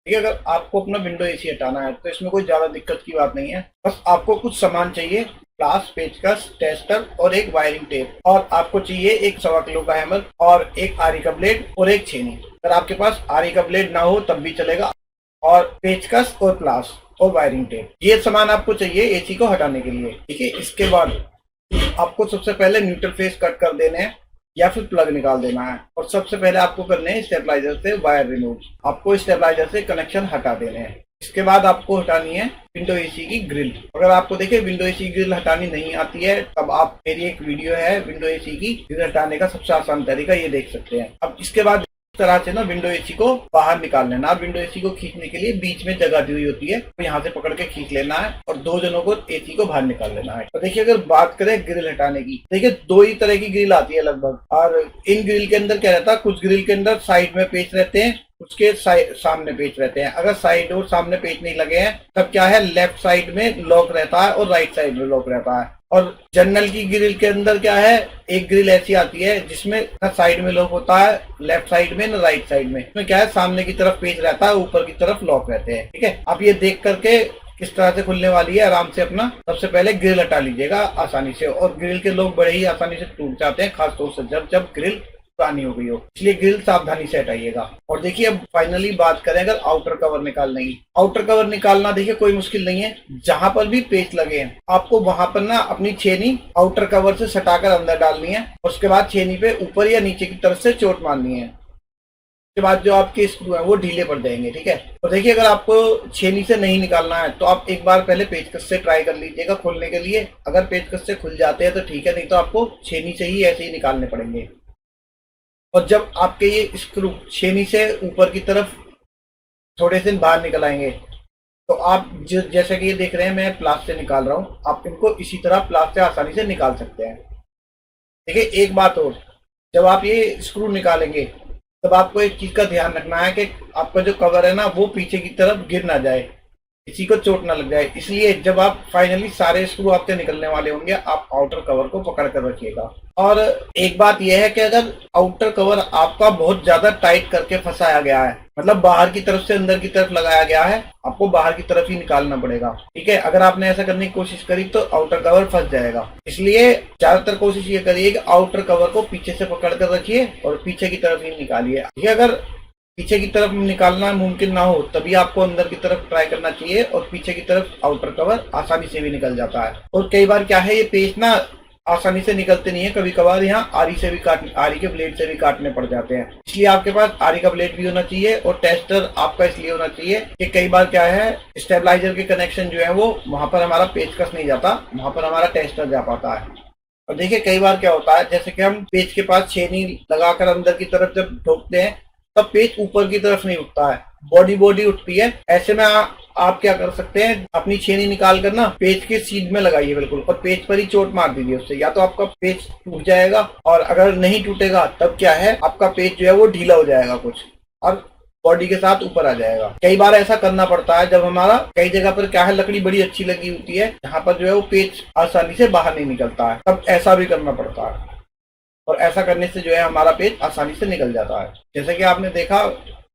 ठीक है, अगर आपको अपना विंडो एसी हटाना है तो इसमें कोई ज्यादा दिक्कत की बात नहीं है। बस आपको कुछ सामान चाहिए, प्लास, पेचकस, टेस्टर और एक वायरिंग टेप, और आपको चाहिए एक 1.25 किलो का हैमर और एक आरी का ब्लेड और एक छेनी। अगर आपके पास आरी का ब्लेड ना हो तब भी चलेगा, और पेचकस और प्लास और वायरिंग टेप, ये सामान आपको चाहिए एसी को हटाने के लिए। ठीक है, इसके बाद आपको सबसे पहले न्यूट्रल फेस कट कर देने हैं या फिर प्लग निकाल देना है, और सबसे पहले आपको करने हैं स्टेबलाइजर से वायर रिमूव। आपको स्टेबलाइजर से कनेक्शन हटा देने हैं। इसके बाद आपको हटानी है विंडो एसी की ग्रिल। अगर आपको देखिए विंडो एसी की ग्रिल हटानी नहीं आती है तब आप मेरी एक वीडियो है विंडो एसी की ग्रिल हटाने का सबसे आसान तरीका, ये देख सकते हैं। अब इसके बाद इस तरह से ना विंडो एसी को बाहर निकाल लेना। अब विंडो एसी को खींचने के लिए बीच में जगह दी हुई होती है, तो यहाँ से पकड़ के खींच लेना है और 2 जनों को एसी को बाहर निकाल लेना है। तो देखिए, अगर बात करें ग्रिल हटाने की, देखिए 2 ही तरह की ग्रिल आती है लगभग, और इन ग्रिल के अंदर क्या रहता है, कुछ ग्रिल के अंदर साइड में पेच रहते हैं, उसके सामने पेच रहते हैं। अगर साइड और सामने पेच नहीं लगे हैं तब क्या है, लेफ्ट साइड में लॉक रहता है और राइट साइड में लॉक रहता है। और जनरल की ग्रिल के अंदर क्या है, एक ग्रिल ऐसी आती है जिसमें न साइड में लॉक होता है लेफ्ट साइड में, न राइट साइड में। इसमें क्या है, सामने की तरफ पेच रहता है, ऊपर की तरफ लॉक रहते हैं। ठीक है, आप ये देख करके किस तरह से खुलने वाली है आराम से अपना सबसे पहले ग्रिल हटा लीजिएगा आसानी से। और ग्रिल के लोग बड़े ही आसानी से टूट जाते हैं, खासतौर से जब ग्रिल पुरानी हो गई हो, इसलिए ग्रिल सावधानी से हटाइएगा। और देखिए, अब फाइनली बात करें अगर आउटर कवर निकालने की। आउटर कवर निकालना देखिए कोई मुश्किल नहीं है, जहां पर भी पेच लगे हैं आपको वहां पर ना अपनी छेनी आउटर कवर से सटाकर अंदर डालनी है, और उसके बाद छेनी पे ऊपर या नीचे की तरफ से चोट मारनी है। उसके बाद जो आपके स्क्रू है वो ढीले पड़ जाएंगे। ठीक है, तो देखिए अगर आपको छेनी से नहीं निकालना है तो आप एक बार पहले पेचकस से ट्राई कर लीजिएगा खोलने के लिए। अगर पेचकस से खुल जाते हैं तो ठीक है, नहीं तो आपको छेनी से ही ऐसे ही निकालने पड़ेंगे। और जब आपके ये स्क्रू छेनी से ऊपर की तरफ थोड़े से बाहर निकल आएंगे तो आप जैसे कि ये देख रहे हैं मैं प्लास से निकाल रहा हूँ, आप इनको इसी तरह प्लास से आसानी से निकाल सकते हैं। देखिए एक बात और, जब आप ये स्क्रू निकालेंगे तब आपको एक चीज का ध्यान रखना है कि आपका जो कवर है ना वो पीछे की तरफ गिर ना जाए, किसी को चोट ना लग जाए। इसलिए जब आप फाइनली सारे स्क्रू आपके निकलने वाले होंगे आप आउटर कवर को पकड़ कर रखिएगा। और एक बात यह है कि अगर आउटर कवर आपका बहुत ज्यादा टाइट करके फंसाया गया है, मतलब बाहर की तरफ से अंदर की तरफ लगाया गया है, आपको बाहर की तरफ ही निकालना पड़ेगा। ठीक है, अगर आपने ऐसा करने की कोशिश करी तो आउटर कवर फंस जाएगा। इसलिए ज्यादातर कोशिश ये करिए कि आउटर कवर को पीछे से पकड़ कर रखिए और पीछे की तरफ ही निकालिए। ठीक है, अगर पीछे की तरफ निकालना मुमकिन ना हो तभी आपको अंदर की तरफ ट्राई करना चाहिए, और पीछे की तरफ आउटर कवर आसानी से भी निकल जाता है। और कई बार क्या है, ये पेच ना आसानी से निकलते नहीं है, कभी कभार यहाँ आरी के ब्लेड से भी काटने पड़ जाते हैं। इसलिए आपके पास आरी का ब्लेड भी होना चाहिए, और टेस्टर आपका इसलिए होना चाहिए कि कई बार क्या है, स्टेबलाइजर के कनेक्शन जो है वो वहां पर हमारा पेचकस नहीं जाता, वहां पर हमारा टेस्टर जा पाता है। और देखिए कई बार क्या होता है, जैसे कि हम पेच के पास छेनी लगाकर अंदर की तरफ जब ठोकते हैं तब पेच ऊपर की तरफ नहीं उठता है, बॉडी उठती है। ऐसे में आप क्या कर सकते हैं, अपनी छेनी निकाल कर ना पेच के सीध में लगाइए बिल्कुल, और पेच पर ही चोट मार दीजिए उससे, या तो आपका पेच टूट जाएगा, और अगर नहीं टूटेगा तब क्या है, आपका पेच जो है वो ढीला हो जाएगा कुछ और बॉडी के साथ ऊपर आ जाएगा। कई बार ऐसा करना पड़ता है जब हमारा कई जगह पर क्या है, लकड़ी बड़ी अच्छी लगी होती है, जहाँ पर जो है वो पेच आसानी से बाहर नहीं निकलता है, तब ऐसा भी करना पड़ता है। और ऐसा करने से जो है हमारा पेच आसानी से निकल जाता है। जैसे कि आपने देखा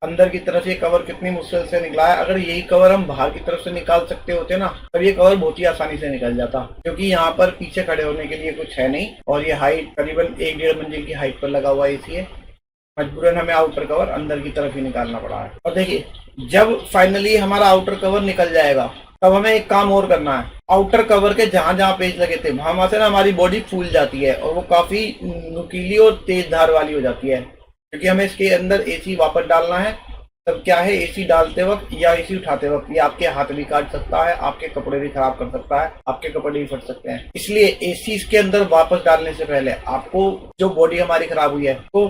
अंदर की तरफ ये कवर कितनी मुश्किल से निकला है। अगर यही कवर हम बाहर की तरफ से निकाल सकते होते ना, तब ये कवर बहुत ही आसानी से निकल जाता, क्योंकि यहाँ पर पीछे खड़े होने के लिए कुछ है नहीं, और ये हाइट करीबन 1-1.5 मंजिल की हाइट पर लगा हुआ एसी है। मजबूरन हमें आउटर कवर अंदर की तरफ ही निकालना पड़ा है। और देखिए जब फाइनली हमारा आउटर कवर निकल जाएगा तब हमें एक काम और करना है, आउटर कवर के जहां जहां पेच लगे थे वहां से ना हमारी बॉडी फूल जाती है और वो काफी नुकीली और तेज धार वाली हो जाती है, क्योंकि हमें इसके अंदर एसी वापस डालना है। तब क्या है, एसी डालते वक्त या एसी उठाते वक्त ये आपके हाथ भी काट सकता है, आपके कपड़े भी खराब कर सकता है, आपके कपड़े भी फट सकते हैं। इसलिए एसी इसके अंदर वापस डालने से पहले आपको जो बॉडी हमारी खराब हुई है तो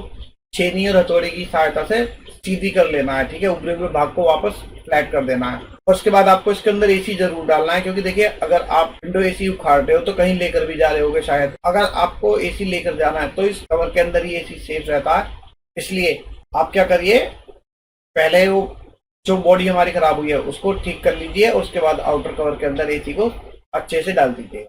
छेनी और हथौड़ी की सहायता से सीधी कर लेना है। ठीक है, उभरे हुए भाग को वापस फ्लैट कर देना है, और उसके बाद आपको इसके अंदर एसी जरूर डालना है, क्योंकि देखिए अगर आप विंडो एसी उखाड़ रहे हो तो कहीं लेकर भी जा रहे होगे शायद। अगर आपको एसी लेकर जाना है तो इस कवर के अंदर ही एसी सेफ रहता है। इसलिए आप क्या करिए, पहले वो जो बॉडी हमारी खराब हुई है उसको ठीक कर लीजिए, और उसके बाद आउटर कवर के अंदर एसी को अच्छे से डाल दीजिए।